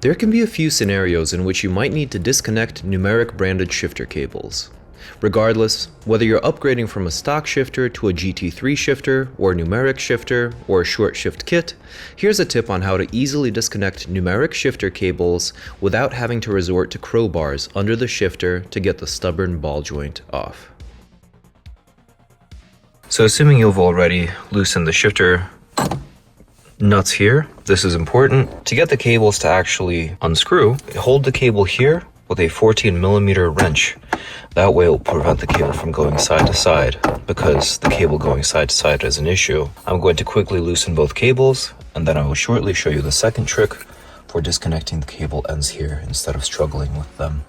There can be a few scenarios in which you might need to disconnect Numeric branded shifter cables. Regardless, whether you're upgrading from a stock shifter to a GT3 shifter, or Numeric shifter, or a short shift kit, here's a tip on how to easily disconnect Numeric shifter cables without having to resort to crowbars under the shifter to get the stubborn ball joint off. So assuming you've already loosened the shifter nuts here, this is important. To get the cables to actually unscrew, hold the cable here with a 14mm wrench. That way it will prevent the cable from going side to side, because the cable going side to side is an issue. I'm going to quickly loosen both cables, and then I will shortly show you the second trick for disconnecting the cable ends here instead of struggling with them.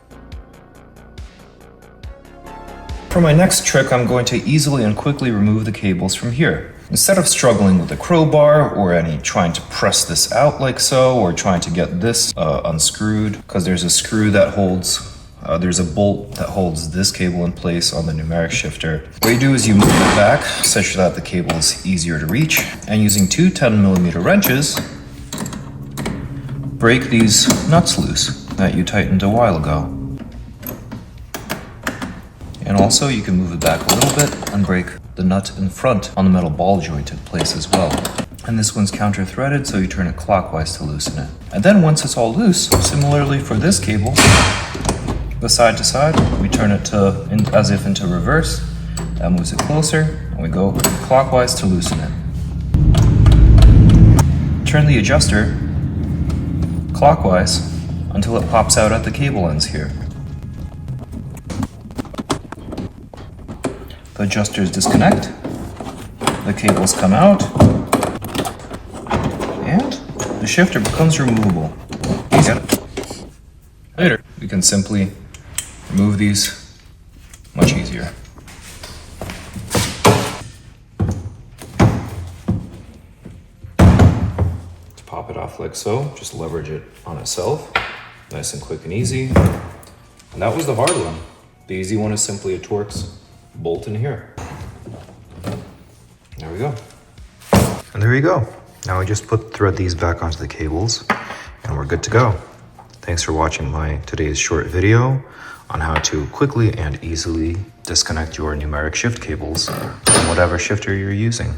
For my next trick, I'm going to easily and quickly remove the cables from here. Instead of struggling with a crowbar or trying to press this out like so, or trying to get this unscrewed, because there's a screw that holds, there's a bolt that holds this cable in place on the Numeric shifter. What you do is you move it back such that the cable is easier to reach, and using two 10mm wrenches, break these nuts loose that you tightened a while ago. And also you can move it back a little bit and break the nut in front on the metal ball joint in place as well. And this one's counter-threaded, so you turn it clockwise to loosen it. And then once it's all loose, similarly for this cable, the side to side, we turn it as if into reverse. That moves it closer, and we go clockwise to loosen it. Turn the adjuster clockwise until it pops out at the cable ends here. The adjusters disconnect, the cables come out, and the shifter becomes removable. Later, we can simply remove these much easier. To pop it off like so, just leverage it on itself. Nice and quick and easy. And that was the hard one. The easy one is simply a Torx bolt in here. There we go. And there you go. Now we just thread these back onto the cables and we're good to go. Thanks for watching today's short video on how to quickly and easily disconnect your Numeric shift cables from whatever shifter you're using.